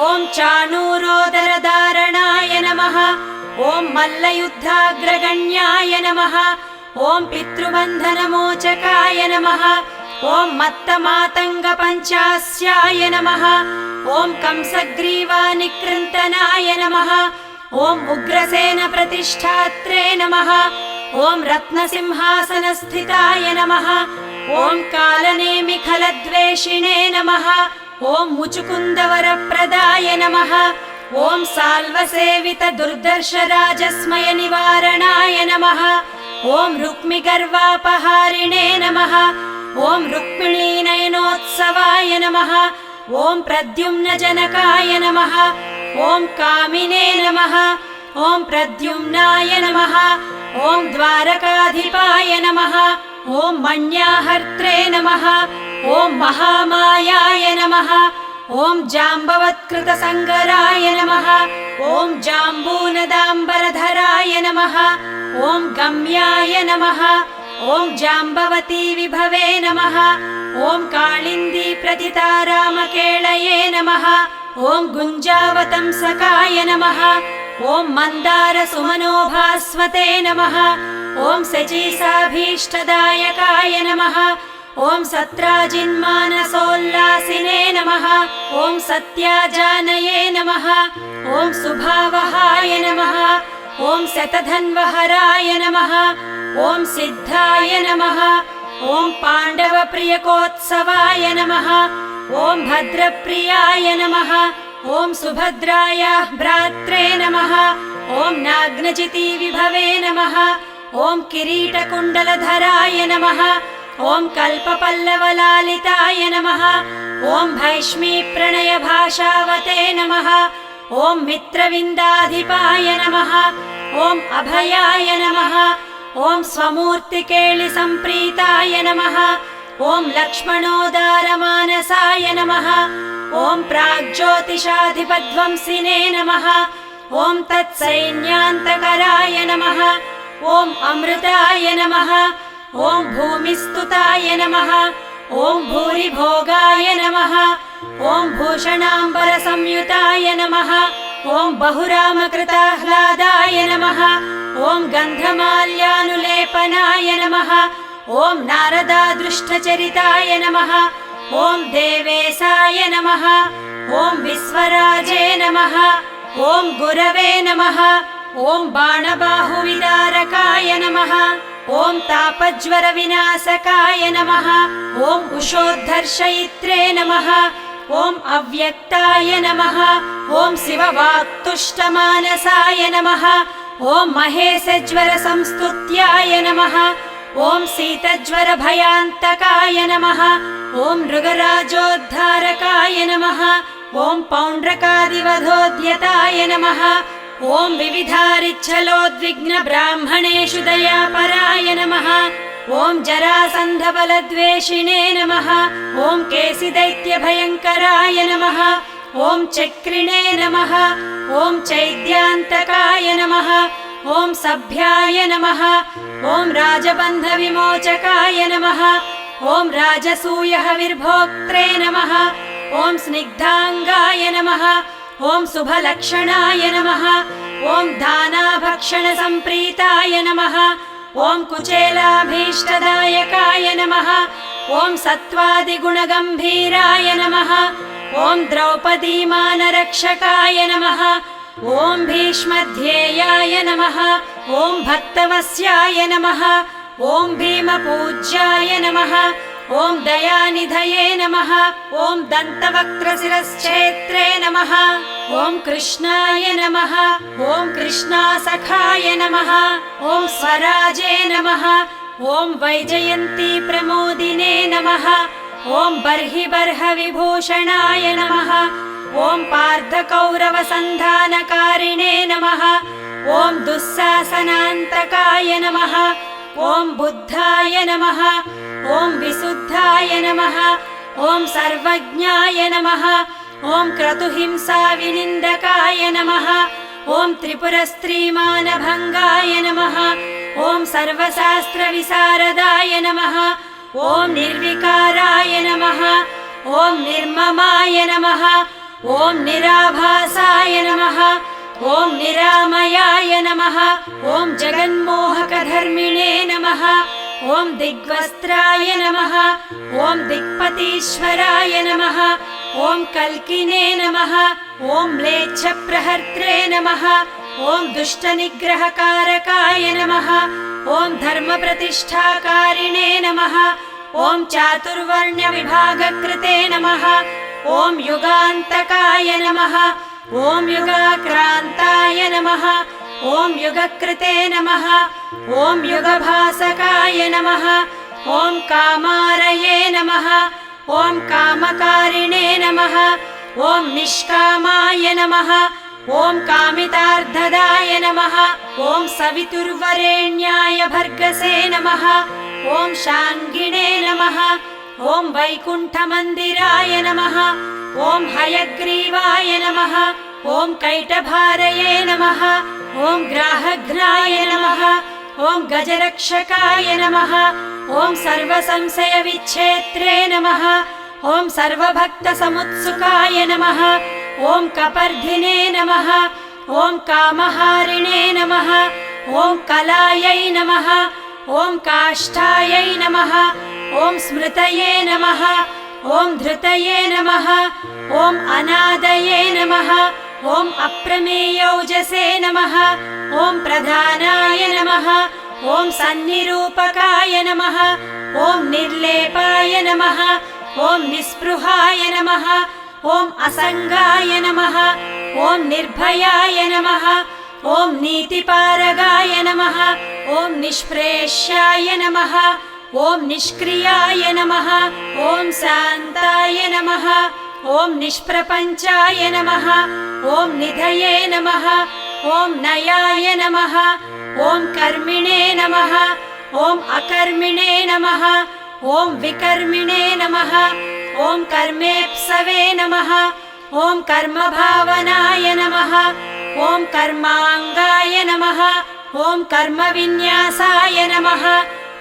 ॐ चाणूरोदरधारणाय नमः। ॐ मल्लयुद्धाग्रगण्याय नमः। ॐ पितृबन्धनमोचकाय नमः। ॐ मत्तमातङ्गपञ्चास्याय नमः। ॐ कंसग्रीवानिकृन्तनाय नमः। ॐ उग्रसेनप्रतिष्ठात्रे नमः। ॐ रत्नसिंहासनस्थिताय नमः। ॐ कालनेमिखलद्वेषिणे नमः। ॐ मुचुकुन्दवरप्रदाय नमः। ॐ साल्वसेवितदुर्दर्शराजस्मयनिवारणाय नमः। ॐ रुक्मिगर्वापहारिणे नमः। ॐ रुक्मिणीनयनोत्सवाय नमः। ॐ प्रद्युम्नजनकाय नमः। ॐ कामिने नमः। ॐ प्रद्युम्नाय नमः। ॐ द्वारकाधिपाय नमः। ॐ मण्याहर्त्रे नमः। ॐ महामायाय नमः। ॐ जाम्बवत्कृतसङ्गराय नमः। ॐ जाम्बूनदाम्बरधराय नमः। ॐ गम्याय नमः। ॐ जाम्बवती विभवे नमः। ॐ काळिन्दी प्रतितारामकेळये नमः। ॐ गुञ्जावतंसकाय नमः। ॐ मन्दारसुमनोभास्वते नमः। ॐ शचीसाभीष्टदायकाय नमः। ॐ सत्राजिन्मानसोल्लासिने नमः। ॐ सत्याजानये नमः। ॐ सुभावहाय नमः। ॐ शतधन्वहराय नमः। ॐ सिद्धाय नमः। ॐ पाण्डवप्रियकोत्सवाय नमः। ॐ भद्रप्रियाय नमः। ॐ सुभद्रायाः भ्रात्रे नमः। ॐ नाग्नजितीविभवे नमः। ॐ किरीटकुण्डलधराय नमः। ॐ कल्पपल्लवलालिताय नमः। ॐ भैष्मीप्रणयभाषावते नमः। ॐ मित्रविन्दाधिपाय नमः। ॐ अभयाय नमः। ॐ स्वमूर्तिकेलिसम्प्रीताय नमः। ॐ लक्ष्मणोदारमानसाय नमः। ॐ प्राग्ज्योतिषाधिपध्वंसिने नमः। ॐ तत्सैन्यान्तकराय नमः। ॐ अमृताय नमः। ॐ भूमिस्तुताय नमः। ॐ भूरिभोगाय नमः। ॐ भूषणाम्बरसंयुताय नमः। ॐ बहुरामकृताह्लादाय नमः। ॐ गन्धमाल्यानुलेपनाय नमः। ॐ नारदादृष्टचरिताय नमः। ॐ देवेशाय नमः। ॐ विश्वराजे नमः। ॐ गुरवे नमः। ॐ बाणबाहुविदारकाय नमः। ॐ तापज्वरविनाशकाय नमः ॐ उषोद्धर्षयित्रे नमः ॐ अव्यक्ताय नमः ॐ शिववाक्तुष्टमानसाय नमः ॐ महेशज्वरसंस्तुत्याय नमः ॐ शीतज्वरभयान्तकाय नमः ॐ मृगराजोद्धारकाय नमः ॐ पौण्ड्रकादिवधोद्यताय नमः ॐ विविधारिच्छलोद्विग्नब्राह्मणेषु दयापराय नमः ॐ जरासन्धबलद्वेषिणे नमः ॐ केशिदैत्यभयङ्कराय नमः ॐ चक्रिणे नमः ॐ चैद्यान्तकाय नमः ॐ सभ्याय नमः ॐ राजबन्धविमोचकाय नमः ॐ राजसूयहविर्भोक्त्रे नमः ॐ स्निग्धाङ्गाय नमः ॐ शुभलक्षणाय नमः ॐ दानाभक्षणसम्प्रीताय नमः ॐ कुचेलाभीष्टदायकाय नमः ॐ सत्त्वादिगुणगम्भीराय नमः ॐ द्रौपदीमानरक्षकाय नमः ॐ भीष्मध्येयाय नमः ॐ भक्तवस्याय नमः ॐ भीमपूज्याय नमः ॐ दयानिधये नमः ॐ दन्तवक्त्रशिरश्छेत्रे नमः ॐ कृष्णाय नमः ॐ कृष्णासखाय नमः ॐ स्वराजे नमः ॐ वैजयन्ती प्रमोदिने नमः ॐ बर्हिबर्हविभूषणाय नमः ॐ पार्थकौरवसन्धानकारिणे नमः ॐ दुःशासनान्तकाय नमः ॐ बुद्धाय नमः ॐ विशुद्धाय नमः ॐ सर्वज्ञाय नमः ॐ क्रतुहिंसाविनिन्दकाय नमः ॐ त्रिपुरस्त्रीमानभङ्गाय नमः ॐ सर्वशास्त्रविशारदाय नमः ॐ निर्विकाराय नमः ॐ निर्ममाय नमः ॐ निराभासाय नमः ॐ निरामयाय नमः ॐ जगन्मोहकधर्मिणे नमः ॐ दिग्वस्त्राय नमः ॐ दिक्पतीश्वराय नमः ॐ कल्किने नमः ॐ म्लेच्छप्रहर्त्रे नमः ॐ दुष्टनिग्रहकारकाय नमः ॐ धर्मप्रतिष्ठाकारिणे नमः ॐ चातुर्वर्ण्यविभागकृते नमः ॐ युगान्तकाय नमः ॐ युगाक्रान्ताय नमः ॐ युगकृते नमः ॐ युगभासकाय नमः ॐ कामारये नमः ॐ कामकारिणे नमः ॐ निष्कामाय नमः ॐ कामितार्थदाय नमः ॐ सवितुर्वरेण्याय भर्गसे नमः ॐ शाङ्गिणे नमः ॐ वैकुण्ठमन्दिराय नमः ॐ हयग्रीवाय नमः ॐ कैटभारये नमः ॐ ग्राहघ्नाय नमः ॐ गजरक्षकाय नमः ॐ सर्वसंशयविच्छेत्रे नमः ॐ सर्वभक्तसमुत्सुकाय नमः ॐ कपर्धिने नमः ॐ कामहारिणे नमः ॐ कलायै नमः ॐ काष्ठायै नमः ॐ स्मृतये नमः ॐ धृतये नमः ॐ अनादये नमः ॐ अप्रमेयौजसे नमः ॐ प्रधानाय नमः ॐ सन्निरूपकाय नमः ॐ निर्लेपाय नमः ॐ निःस्पृहाय नमः ॐ असङ्गाय नमः ॐ निर्भयाय नमः ॐ नीतिपारगाय नमः ॐ निष्प्रेष्याय नमः ॐ निष्क्रियाय नमः ॐ शान्ताय नमः ॐ निष्प्रपञ्चाय नमः ॐ निधये नमः ॐ नयाय नमः ॐ कर्मिणे नमः ॐ अकर्मिणे नमः ॐ विकर्मिणे नमः ॐ कर्मेप्सवे नमः ॐ कर्मभावनाय नमः ॐ कर्माङ्गाय नमः ॐ कर्मविन्यासाय नमः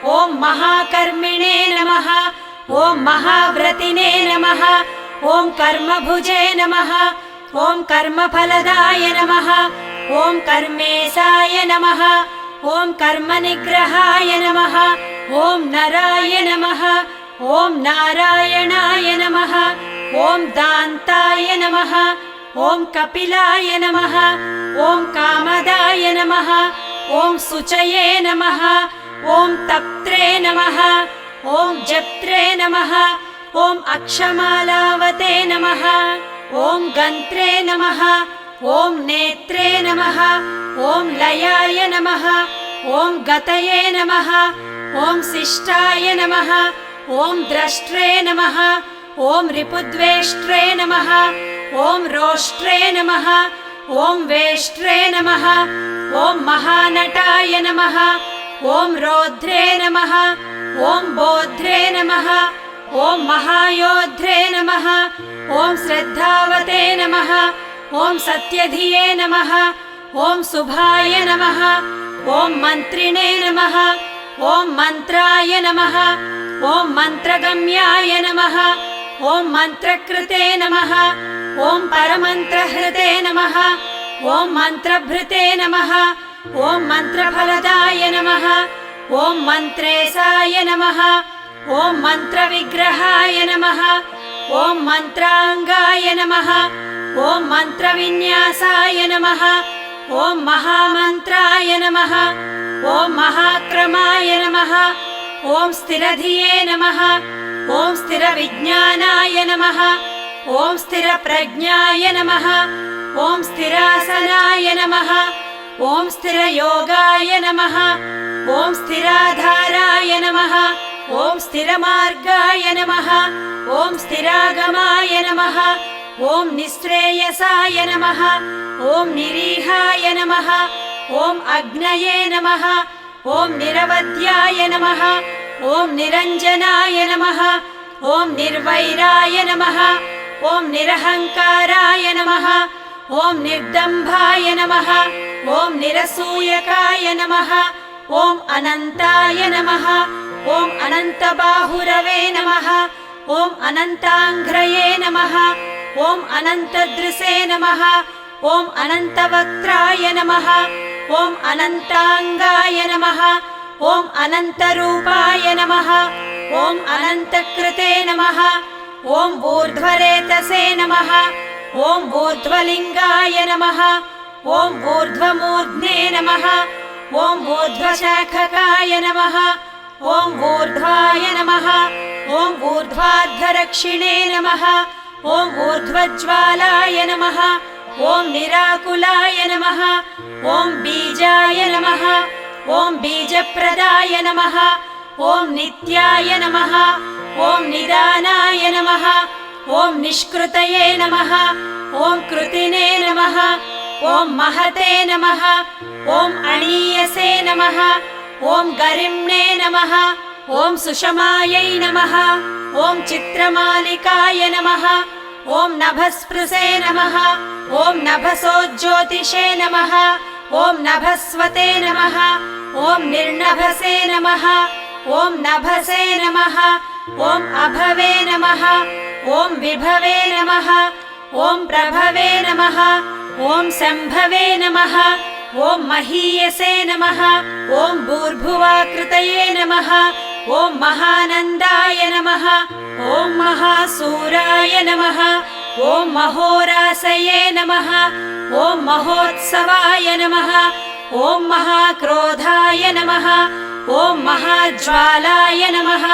ॐ महाकर्मिणे नमः ॐ महाव्रतिने नमः ॐ कर्मभुजे नमः ॐ कर्मफलदाय नमः ॐ कर्मेशाय नमः ॐ कर्मनिग्रहाय नमः ॐ नराय नमः ॐ नारायणाय नमः ॐ दान्ताय नमः ॐ कपिलाय नमः ॐ कामदाय नमः ॐ शुचये नमः ॐ तप्त्रे नमः ॐ जप्त्रे नमः ॐ अक्षमालावते नमः ॐ गन्त्रे नमः ॐ नेत्रे नमः ॐ लयाय नमः ॐ गतये नमः ॐ शिष्टाय नमः ॐ द्रष्ट्रे नमः ॐ रिपुद्वेष्ट्रे नमः ॐ रोष्ट्रे नमः ॐ वेष्ट्रे नमः ॐ महानटाय नमः ॐ रौद्रे नमः ॐ बोध्रे नमः ॐ महायोध्रे नमः ॐ श्रद्धावते नमः ॐ सत्यधिये नमः ॐ शुभाय नमः ॐ मन्त्रिणे नमः ॐ मन्त्राय नमः ॐ मन्त्रगम्याय नमः ॐ मन्त्रकृते नमः ॐ परमन्त्रहृते नमः ॐ मन्त्रभृते नमः ॐ मन्त्रफलदाय नमः ॐ मन्त्रेशाय नमः ॐ मन्त्रविग्रहाय नमः ॐ मन्त्राङ्गाय नमः ॐ मन्त्रविन्यासाय नमः ॐ महामन्त्राय नमः ॐ महाक्रमाय नमः ॐ स्थिरधिये नमः ॐ स्थिरविज्ञानाय नमः ॐ स्थिरप्रज्ञाय नमः ॐ स्थिरासनाय नमः ॐ स्थिरयोगाय नमः ॐ स्थिराधाराय नमः ॐ स्थिरमार्गाय नमः ॐ स्थिरागमाय नमः ॐ निःश्रेयसाय नमः ॐ निरीहाय नमः ॐ अग्नये नमः ॐ निरवध्याय नमः ॐ निरञ्जनाय नमः ॐ निर्वैराय नमः ॐ निरहङ्काराय नमः ॐ निर्दम्भाय नमः ॐ निरसूयकाय नमः ॐ अनन्ताय नमः ॐ अनन्तबाहुरवे नमः ॐ अनन्ताङ्घ्रये नमः ॐ अनन्तदृशे नमः ॐ अनन्तवक्त्राय नमः ॐ अनन्ताङ्गाय नमः ॐ अनन्तरूपाय नमः ॐ अनन्तकृते नमः ॐ ऊर्ध्वरेतसे नमः ॐ ऊर्ध्वलिङ्गाय नमः ॐ ऊर्ध्वमूर्ध्ने नमः ॐ ऊर्ध्वशाखकाय नमः ॐ ऊर्ध्वाय नमः ॐ ऊर्ध्वार्धरक्षिणे नमः ॐ ऊर्ध्वज्वालाय नमः ॐ निराकुलाय नमः ॐ बीजाय नमः ॐ बीजप्रदाय नमः ॐ नित्याय नमः ॐ निदानाय नमः ॐ निष्कृतये नमः ॐ कृतिने नमः ॐ महते नमः ॐ अणीयसे नमः ॐ गरिम्णे नमः ॐ सुषमायै नमः ॐ चित्रमालिकाय नमः ॐ नभस्पृशे नमः ॐ नभसोज्योतिषे नमः ॐ नभस्वते नमः ॐ निर्नभसे नमः ॐ नभसे नमः ॐ अभवे नमः ॐ विभवे नमः ॐ प्रभवे नमः ॐ शम्भवे नमः ॐ महीयसे नमः ॐ भूर्भुवाकृतये नमः ॐ महानन्दाय नमः ॐ महासूराय नमः ॐ महोरासये नमः ॐ महोत्सवाय नमः ॐ महाक्रोधाय नमः ॐ महाज्वालाय नमः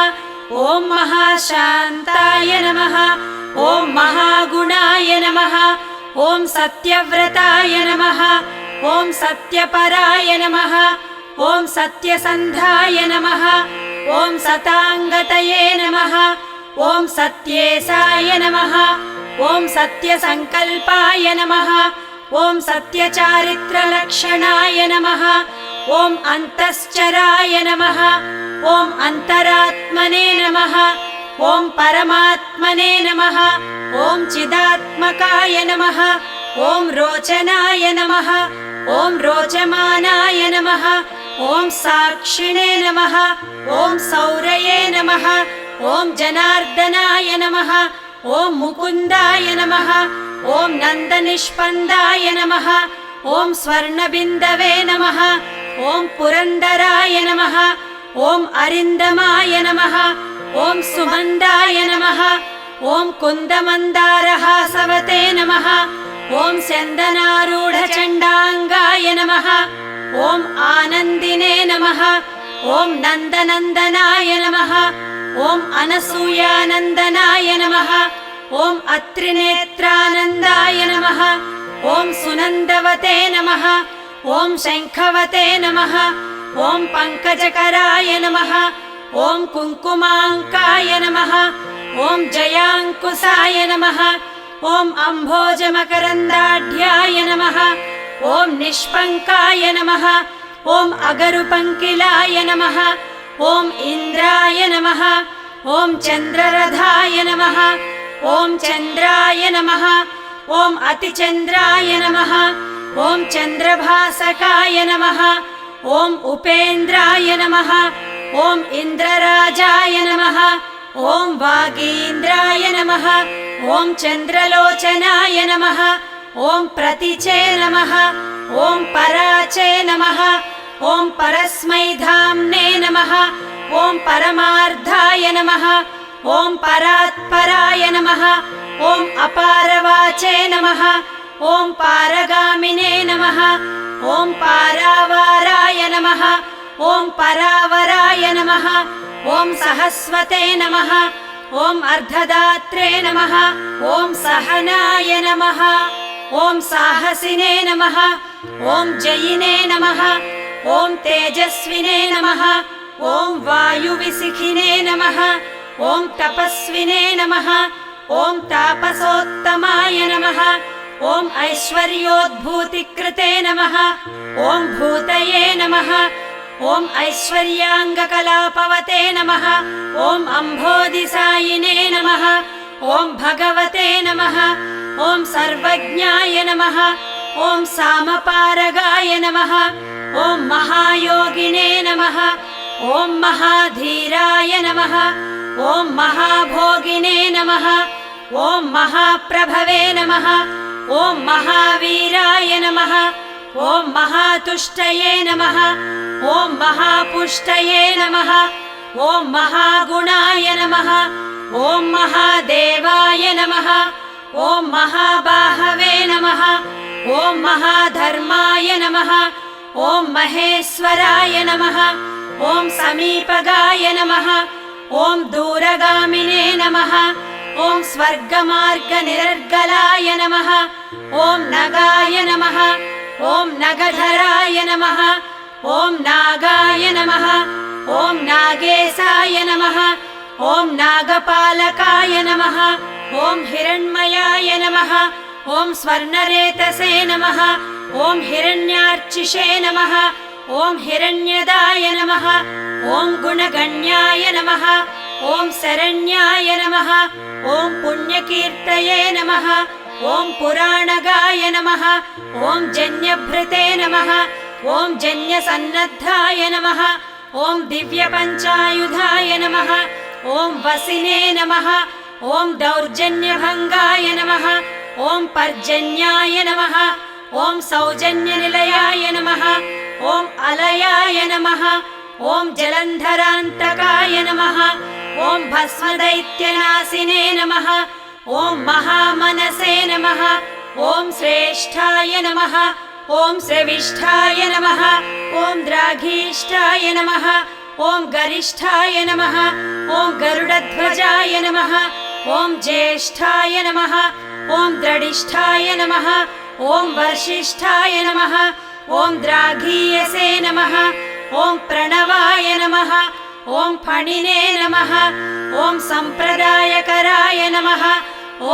ॐ महाशान्ताय नमः ॐ महागुणाय नमः ॐ सत्यव्रताय नमः ॐ सत्यपराय नमः ॐ सत्यसन्धाय नमः ॐ सताङ्गतये नमः ॐ सत्येशाय नमः ॐ सत्यसङ्कल्पाय नमः ॐ सत्यचारित्रलक्षणाय नमः ॐ अन्तश्चराय नमः ॐ अन्तरात्मने नमः ॐ परमात्मने नमः ॐ चिदात्मकाय नमः ॐ रोचनाय नमः ॐ रोचमानाय नमः ॐ साक्षिणे नमः ॐ सौरये नमः ॐ जनार्दनाय नमः ॐ मुकुन्दाय नमः ॐ नन्दनिष्पन्दाय नमः ॐ स्वर्णबिन्दवे नमः ॐ पुरन्दराय नमः ॐ अरिन्दमाय नमः ॐ सुमन्दाय नमः ॐ कुन्दमन्दारहासवते नमः ॐ चन्दनारूढचण्डाङ्गाय नमः ॐ आनन्दिने नमः ॐ नन्दनन्दनाय नमः ॐ अनसूयानन्दनाय नमः ॐ अत्रिनेत्रानन्दाय नमः ॐ सुनन्दवते नमः ॐ शङ्खवते नमः ॐ पङ्कजकराय नमः ॐ कुङ्कुमाङ्काय नमः ॐ जयाङ्कुशाय नमः ॐ अम्भोजमकरन्दाढ्याय नमः ॐ निष्पङ्काय नमः ॐ अगरुपङ्किलाय नमः ॐ इन्द्राय नमः ॐ चन्द्ररथाय नमः ॐ चन्द्राय नमः ॐ अतिचन्द्राय नमः ॐ चन्द्रभासकाय नमः ॐ उपेन्द्राय नमः ॐ इन्द्रराजाय नमः ॐ वागीन्द्राय नमः ॐ चन्द्रलोचनाय नमः ॐ प्रतीचे नमः ॐ पराचे नमः ॐ परस्मै धाम्ने नमः ॐ परमार्धाय नमः ॐ परात्पराय नमः ॐ अपारवाचे नमः ॐ पारगामिने नमः ॐ पारावाराय नमः ॐ परावराय नमः ॐ सहस्वते नमः ॐ अर्धदात्रे नमः ॐ सहनाय नमः ॐ साहसिने नमः ॐ जयिने नमः ॐ तेजस्विने नमः ॐ वायुविशिखिने नमः ॐ तपस्विने नमः ॐ तापसोत्तमाय नमः ॐ ऐश्वर्योद्भूतिकृते नमः ॐ भूतये नमः ॐ ऐश्वर्याङ्गकलापवते नमः ॐ अम्भोदिसायिने नमः ॐ भगवते नमः ॐ सर्वज्ञाय नमः ॐ सामपारगाय नमः ॐ महायोगिने नमः ॐ महाधीराय नमः ॐ महाभोगिने नमः ॐ महाप्रभवे नमः ॐ महावीराय नमः ॐ महातुष्टये नमः ॐ महापुष्टये नमः ॐ महागुणाय नमः ॐ महादेवाय नमः ॐ महाबाहवे नमः ॐ महाधर्माय नमः ॐ महेश्वराय नमः ॐ समीपगाय नमः ॐ दूरगामिने नमः ॐ स्वर्गमार्गनिर्गलाय नमः ॐ नगाय नमः ॐ नगधराय नमः ॐ नागाय नमः ॐ नागेशाय नमः ॐ नागपालकाय नमः ॐ हिरण्मयाय नमः ॐ स्वर्णरेतसे नमः ॐ हिरण्यार्चिषे नमः ॐ हिरण्यदाय नमः ॐ गुणगण्याय नमः ॐ शरण्याय नमः ॐ पुण्यकीर्तये नमः ॐ पुराणगाय नमः ॐ जन्यभृते नमः ॐ जन्यसन्नद्धाय नमः ॐ दिव्यपञ्चायुधाय नमः ॐ वसिने नमः ॐ दौर्जन्यभङ्गाय नमः ॐ पर्जन्याय नमः ॐ सौजन्यनिलयाय नमः ॐ अलयाय नमः ॐ जलन्धरान्तकाय नमः ॐ भस्मदैत्यनाशिने नमः ॐ महामनसे नमः ॐ श्रेष्ठाय नमः ॐ श्रेविष्ठाय नमः ॐ द्राघीष्ठाय नमः ॐ गरिष्ठाय नमः ॐ गरुडध्वजाय नमः ॐ ज्येष्ठाय नमः ॐ द्रडिष्ठाय नमः ॐ वर्षिष्ठाय नमः ॐ द्राघीयसे नमः ॐ प्रणवाय नमः ॐ फणिने नमः ॐ सम्प्रदायकराय नमः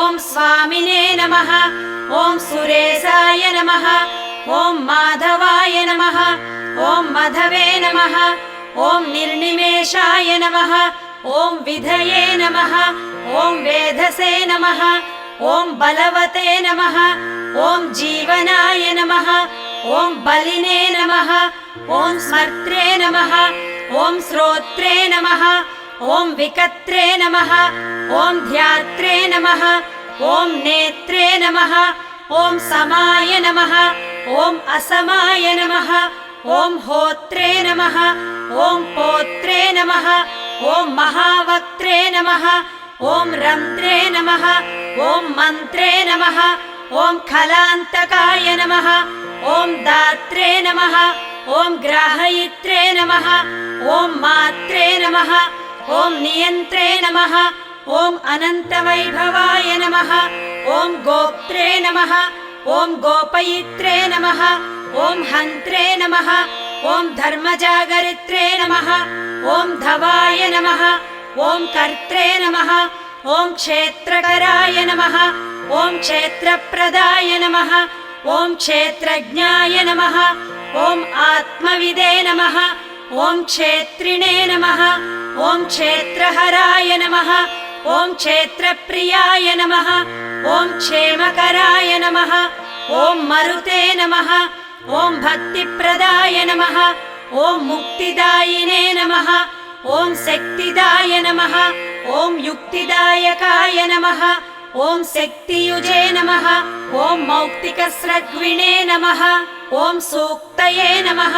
ॐ स्वामिने नमः ॐ सुरेशाय नमः ॐ माधवाय नमः ॐ मधवे नमः ॐ निर्निमेषाय नमः ॐ विधये नमः ॐ वेधसे नमः ॐ बलवते नमः ॐ जीवनाय नमः ॐ बलिने नमः ॐ स्मर्त्रे नमः ॐ श्रोत्रे नमः ॐ विकत्रे नमः ॐ ध्यात्रे नमः ॐ नेत्रे नमः ॐ समाय नमः ॐ असमाय नमः ॐ होत्रे नमः ॐ पोत्रे नमः ॐ महावक्त्रे नमः ॐ रन्त्रे नमः ॐ मन्त्रे नमः ॐ खलान्तकाय नमः ॐ दात्रे नमः ॐ ग्राहयित्रे नमः ॐ मात्रे नमः ॐ नियन्त्रे नमः ॐ अनन्तवैभवाय नमः ॐ गोप्त्रे नमः ॐ गोपयित्रे नमः ॐ हन्त्रे नमः ॐ धर्मजागरित्रे नमः ॐ धवाय नमः ॐ कर्त्रे नमः ॐ क्षेत्रकराय नमः ॐ क्षेत्रप्रदाय नमः ॐ क्षेत्रज्ञाय नमः ॐ आत्मविदे नमः ॐ क्षेत्रिणे नमः ॐ क्षेत्रहराय नमः ॐ क्षेत्रप्रियाय नमः ॐ क्षेमकराय नमः ॐ मरुते नमः ॐ भक्तिप्रदाय नमः ॐ मुक्तिदायिने नमः ॐ शक्तिदाय नमः ॐ युक्तिदायकाय नमः ॐ शक्तियुजे नमः ॐ मौक्तिकस्रग्विणे नमः ॐ सूक्तये नमः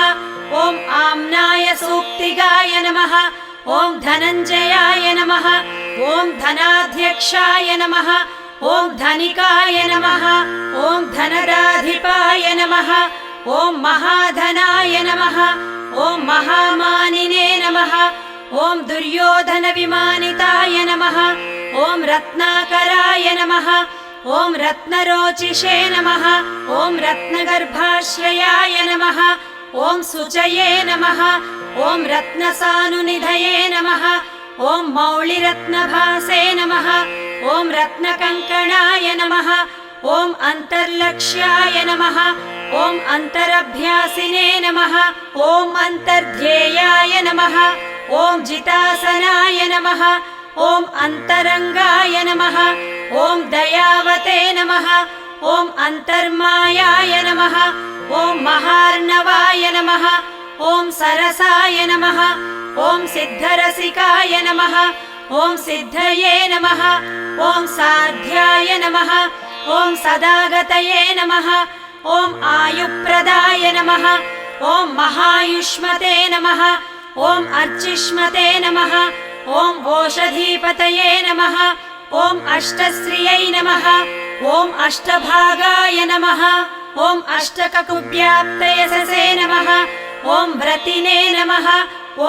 ॐ आम्नाय सूक्तिगाय नमः ॐ धनञ्जयाय नमः ॐ धनाध्यक्षाय नमः ॐ धनिकाय नमः ॐ धनदाधिपाय नमः ॐ महाधनाय नमः ॐ महामानिने नमः ॐ दुर्योधनविमानिताय नमः ॐ रत्नाकराय नमः ॐ रत्नरोचिषे नमः ॐ रत्नगर्भाश्रयाय नमः ॐ शुचये नमः ॐ रत्नसानुनिधये नमः ॐ मौलिरत्नभासे नमः ॐ रत्नकङ्कणाय नमः ॐ अन्तर्लक्ष्याय नमः ॐ अन्तरभ्यासिने नमः ॐ अन्तर्ध्येयाय नमः ॐ जितासनाय नमः ॐ अन्तरङ्गाय नमः ॐ दयावते नमः ॐ अन्तर्मायाय नमः ॐ महार्णवाय नमः ॐ सरसाय नमः ॐ सिद्धरसिकाय नमः ॐ सिद्धये नमः ॐ साध्याय नमः ॐ सदागतये नमः ॐ आयुप्रदाय नमः ॐ महायुष्मते नमः ॐ अर्चिष्मते नमः ॐ ओषधीपतये नमः ॐ अष्टश्रियै नमः ॐ अष्टभागाय नमः ॐ अष्टककुव्याप्तयशसे नमः ॐ व्रतिने नमः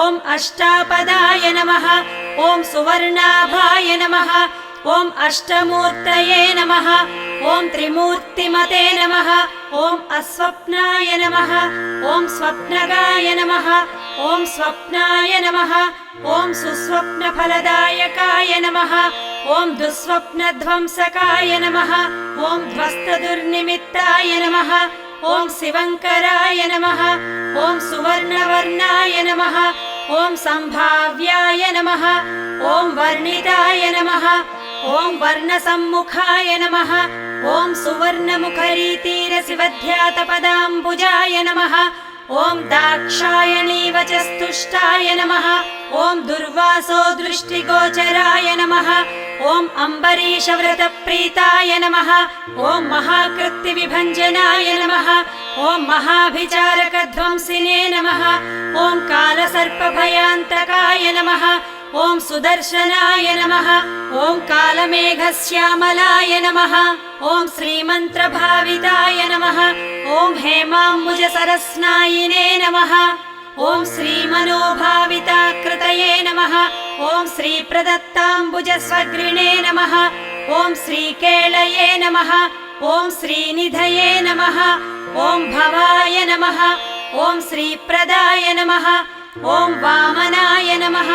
ॐ अष्टापदाय नमः ॐ सुवर्णाभाय नमः ॐ अष्टमूर्तये नमः ॐ त्रिमूर्तिमते नमः ॐ अस्वप्नाय नमः ॐ स्वप्नगाय नमः ॐ स्वप्नाय नमः ॐ सुस्वप्नफलदायकाय नमः ॐ दुःस्वप्नध्वंसकाय नमः ॐ ध्वस्तदुर्निमित्ताय नमः ॐ शिवङ्कराय नमः ॐ सुवर्णवर्णाय नमः ॐ सम्भाव्याय नमः ॐ वर्णिताय नमः ॐ वर्णसम्मुखाय नमः ॐ सुवर्णमुखरीतिरसिवध्यातपदाम्बुजाय नमः ॐ दाक्षायणीवचस्तुष्टाय नमः ॐ दुर्वासो दृष्टिगोचराय नमः ॐ अम्बरीषव्रतप्रीताय नमः ॐ महाकृत्तिविभञ्जनाय नमः ॐ महाभिचारकध्वंसिने नमः ॐ कालसर्पभयान्तकाय नमः ॐ सुदर्शनाय नमः ॐ कालमेघश्यामलाय नमः ॐ श्रीमन्त्रभाविताय नमः ॐ हेमाम्बुजसरस्नायिने नमः ॐ श्रीमनोभाविताकृतये नमः ॐ श्रीप्रदत्ताम्बुजस्वग्रिणे नमः ॐ श्रीकेळये नमः ॐ श्रीनिधये नमः ॐ भवाय नमः ॐ श्रीप्रदाय नमः ॐ वामनाय नमः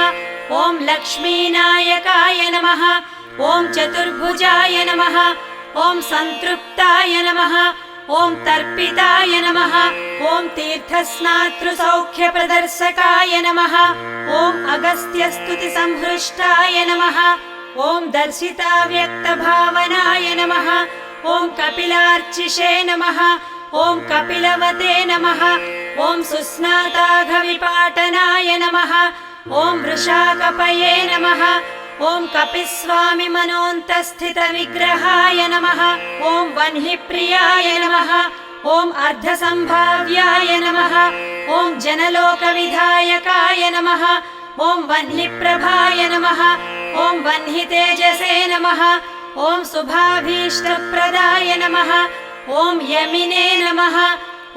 ॐ लक्ष्मीनायकाय नमः ॐ चतुर्भुजाय नमः ॐ सन्तृप्ताय नमः ॐ तर्पिताय नमः ॐ तीर्थस्नातृसौख्यप्रदर्शकाय नमः ॐ अगस्त्यस्तुतिसंहृष्टाय नमः ॐ दर्शिताव्यक्तभावनाय नमः ॐ कपिलार्चिषे नमः ॐ कपिलवते नमः ॐ सुस्नाताघविपाटनाय नमः ॐ वृषाकपये नमः ॐ कपिस्वामिमनोन्तस्थितविग्रहाय नमः ॐ वह्निप्रियाय नमः ॐ अर्धसम्भाव्याय नमः ॐ जनलोकविधायकाय नमः ॐ वह्निप्रभाय नमः ॐ वह्नितेजसे नमः ॐ शुभाभीष्टप्रदाय नमः ॐ यमिने नमः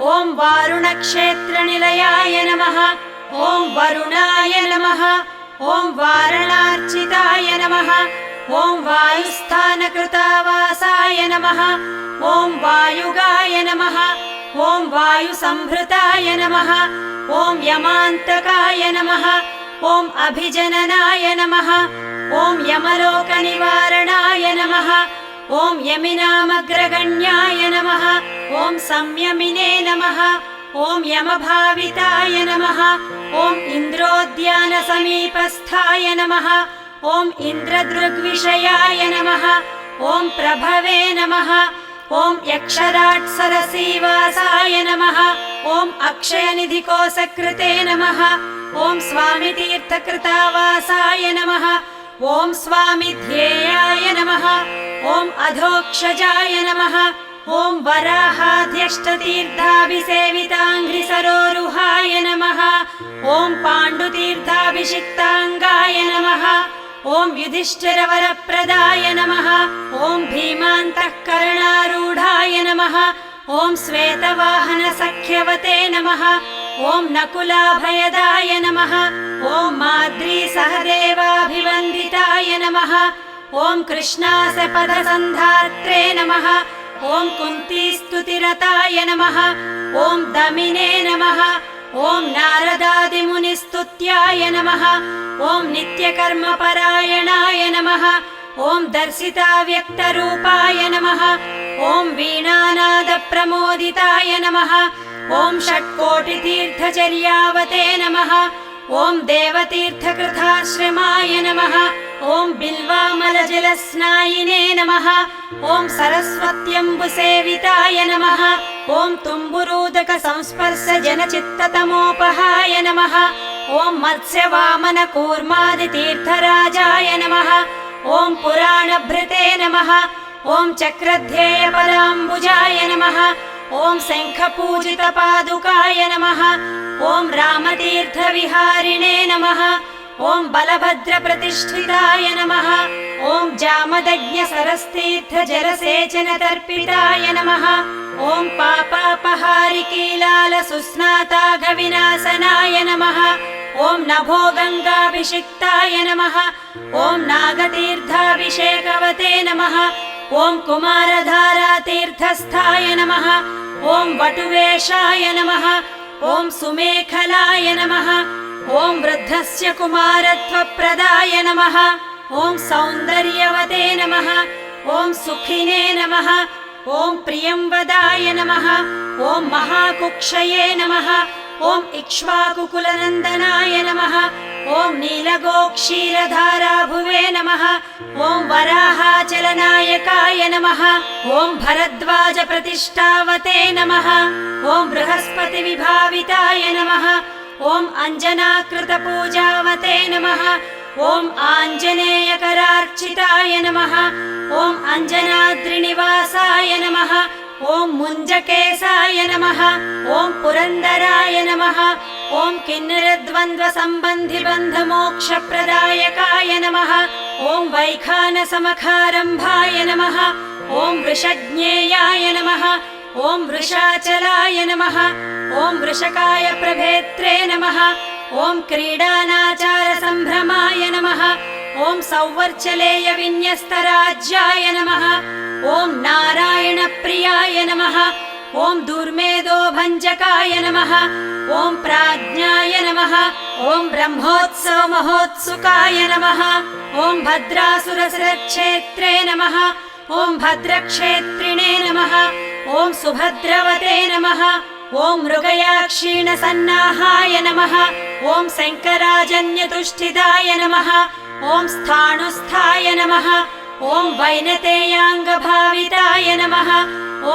ॐ वारुणक्षेत्रनिलयाय नमः ॐ वरुणाय नमः ॐ वारणार्चिताय नमः ॐ वायुस्थानकृतावासाय नमः ॐ वायुगाय नमः ॐ वायुसंभृताय नमः ॐ यमान्तकाय नमः ॐ अभिजननाय नमः ॐ यमलोकनिवारणाय नमः ॐ यमिनामग्रगण्याय नमः ॐ संयमिने नमः ॐ यमभाविताय नमः ॐ इन्द्रोद्यानसमीपस्थाय नमः ॐ इन्द्रदृग्विषयाय नमः ॐ प्रभवे नमः ॐ यक्षराट्सरसीवासाय नमः ॐ अक्षयनिधिकोशकृते नमः ॐ स्वामितीर्थकृतावासाय नमः ॐ स्वामिध्येयाय नमः ॐ अधोक्षजाय नमः ॐ वराहाध्यष्टतीर्थाभिसेविताङ्घ्रिसरोरुहाय नमः ॐ पाण्डुतीर्थाभिषिक्ताङ्गाय नमः ॐ युधिष्ठिरवरप्रदाय नमः ॐ भीमान्तःकरणारूढाय नमः ॐ श्वेतवाहनसख्यवते नमः ॐ नकुलाभयदाय नमः ॐ माद्रीसहदेवाभिवन्दिताय नमः ॐ कृष्णासपदसन्धात्रे नमः ॐ कुन्तीस्तुतिरताय नमः ॐ दमिने नमः ॐ नारदादिमुनिस्तुत्याय नमः ॐ नित्यकर्मपरायणाय नमः ॐ दर्शिताव्यक्तरूपाय नमः ॐ वीणानादप्रमोदिताय नमः ॐ षट्कोटितीर्थचर्यावते नमः ॐ देवतीर्थकृताश्रमाय नमः ॐ बिल्वामलजलस्नायिने नमः ॐ सरस्वत्यम्बुसेविताय नमः ॐ तुम्बुरूदकसंस्पर्शजनचित्ततमोपहाय नमः ॐ मत्स्यवामनकूर्मादितीर्थराजाय नमः ॐ पुराणभृते नमः ॐ चक्रध्येयपदाम्बुजाय नमः ॐ शङ्खपूजितपादुकाय नमः ॐ रामतीर्थविहारिणे नमः ॐ बलभद्रप्रतिष्ठिताय नमः ॐ जामदग्न्यसरस्तीर्थजलसेचनतर्पिताय नमः ॐ पापापहारिकीलालसुस्नाताघविनाशनाय नमः ॐ नभो गङ्गाभिषिक्ताय नमः ॐ नागतीर्थाभिषेकवते नमः ॐ कुमारधारातीर्थस्थाय नमः ॐ वटुवेशाय नमः ॐ सुमेखलाय नमः ॐ वृद्धस्य कुमारत्वप्रदाय नमः ॐ सौन्दर्यवते नमः ॐ सुखिने नमः ॐ प्रियंवदाय नमः ॐ महाकुक्षये नमः ॐ इक्ष्वाकुकुलनन्दनाय नमः ॐ नीलगोक्षीरधाराभुवे नमः ॐ वराहाचलनायकाय नमः ॐ भरद्वाजप्रतिष्ठावते नमः ॐ बृहस्पतिविभाविताय नमः ॐ अञ्जनाकृतपूजावते नमः ॐ आञ्जनेयकरार्चिताय नमः ॐ अञ्जनाद्रिनिवासाय नमः ॐ मुञ्जकेशाय नमः ॐ पुरन्दराय नमः ॐ किन्नरद्वन्द्वसम्बन्धिबन्धमोक्षप्रदायकाय नमः ॐ वैखानसमखारम्भाय नमः ॐ वृषज्ञेयाय नमः ॐ वृषाचलाय नमः ॐ वृषकाय प्रभेत्रे नमः ॐ क्रीडानाचारसम्भ्रमाय नमः ॐ सौवर्चलेयविन्यस्तराज्याय नमः ॐ नारायणप्रियाय नमः ॐ दुर्मेधोभञ्जकाय नमः ॐ प्राज्ञाय नमः ॐ ब्रह्मोत्सवमहोत्सुकाय नमः ॐ भद्रासुरसरक्षेत्रे नमः ॐ भद्रक्षेत्रिणे नमः ॐ सुभद्रवते नमः ॐ मृगयाक्षीणसन्नाहाय नमः ॐ शङ्कराजन्यतुष्टिदाय नमः ॐ स्थाणुस्थाय नमः ॐ वैनतेयाङ्गभाविताय नमः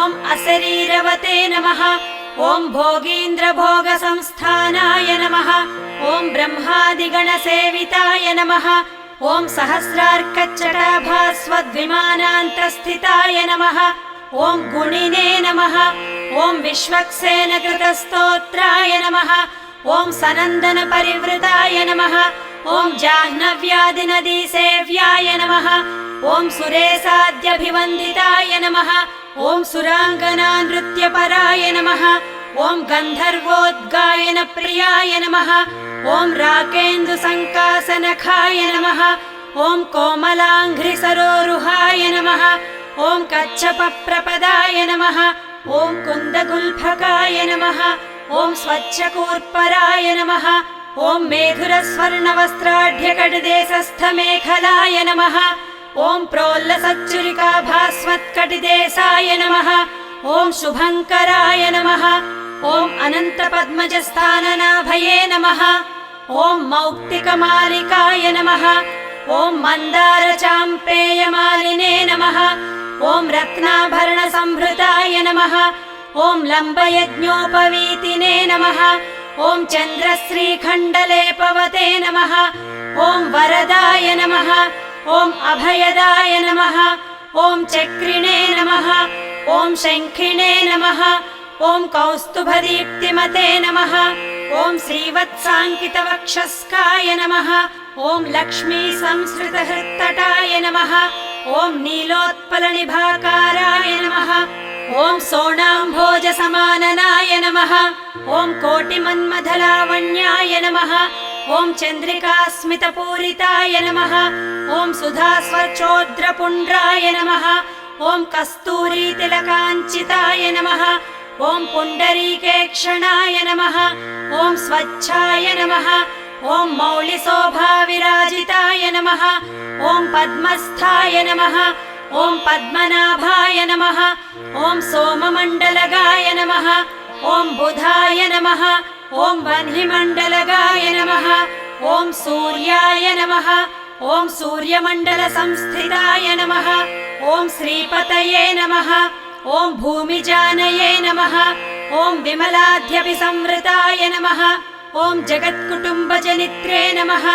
ॐ अशरीरवते नमः ॐ भोगीन्द्रभोगसंस्थानाय नमः ॐ ब्रह्मादिगणसेविताय नमः ॐ सहस्रार्कच्चटाभास्वद्विमानान्तस्थिताय नमः ॐ गुणिने नमः ॐ विश्वक्सेनकृतस्तोत्राय नमः ॐ सनन्दनपरिवृताय नमः ॐ जाह्नव्यादिनदीसेव्याय नमः ॐ सुरेशाद्यभिवन्दिताय नमः ॐ सुराङ्गनानृत्यपराय नमः ॐ गन्धर्वोद्गायनप्रियाय नमः। ॐ राकेन्दुसङ्कासनखाय नमः। ॐ कोमलाङ्घ्रिसरोरुहाय नमः। ॐ कच्छपप्रपदाय नमः। ॐ कुन्दगुल्फकाय नमः। ॐ स्वच्छकूर्पराय नमः। ॐ मेधुरस्वर्णवस्त्राढ्यकटिदेशस्थमेखलाय नमः। ॐ प्रोल्लसच्चुरिकाभास्वत्कटिदेशाय नमः। ॐ शुभङ्कराय नमः। ॐ अनन्तपद्मजस्थाननाभये नमः। ॐ मौक्तिकमालिकाय नमः। ॐ मन्दारचाम्पेयमालिने नमः। ॐ रत्नाभरणसंभृताय नमः। ॐ लम्बयज्ञोपवीतिने नमः। ॐ चन्द्रश्रीखण्डलेपवते नमः। ॐ वरदाय नमः। ॐ अभयदाय नमः। ॐ चक्रिणे नमः। ॐ शङ्खिणे नमः। ॐ कौस्तुभदीप्तिमते नमः। ॐ श्रीवत्साङ्कितवक्षस्काय नमः। ॐ लक्ष्मीसंसृतहृत्तटाय नमः। ॐ नीलोत्पलनिभाकाराय नमः। ॐ सोणाम्भोजसमाननाय नमः। ॐ कोटिमन्मथलावण्याय नमः। ॐ चन्द्रिकास्मितपूरिताय नमः। ॐ सुधास्वर्चोद्रपुण्ड्राय नमः। ॐ कस्तूरीतिलकाञ्चिताय नमः। ॐ पुण्डरीकेक्षणाय नमः। ॐ स्वच्छाय नमः। ॐ मौलिशोभाविराजिताय नमः। ॐ पद्मस्थाय नमः। ॐ पद्मनाभाय नमः। ॐ सोममण्डलगाय नमः। ॐ बुधाय नमः। ॐ वह्निमण्डलगाय नमः। ॐ सूर्याय नमः। ॐ सूर्यमण्डलसंस्थिताय नमः। ॐ श्रीपतये नमः। ॐ भूमिजानये नमः। ॐ विमलाद्यभिसंवृताय नमः। ॐ जगत्कुटुम्बजनित्रे नमः।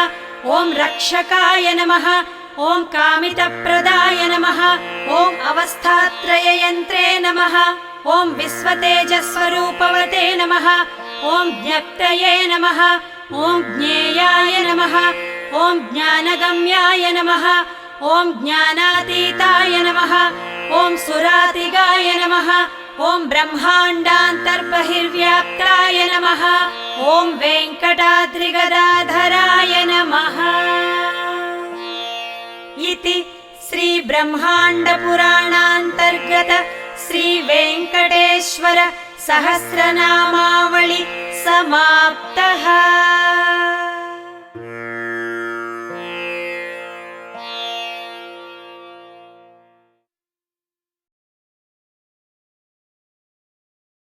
ॐ रक्षकाय नमः। ॐ कामितप्रदाय नमः। ॐ अवस्थात्रययन्त्रे नमः। ॐ विश्वतेजस्वरूपवते नमः। ॐ ज्ञप्तये नमः। ॐ ज्ञेयाय नमः। ॐ ज्ञानगम्याय नमः। ॐ ज्ञानातीताय नमः। ॐ सुरातिगाय नमः। ॐ ब्रह्माण्डान्तर्बहिर्व्याप्ताय नमः। ॐ वेङ्कटाद्रिगदाधराय नमः। इति श्रीब्रह्माण्डपुराणान्तर्गत श्रीवेङ्कटेश्वर सहस्रनामावळि समाप्तः।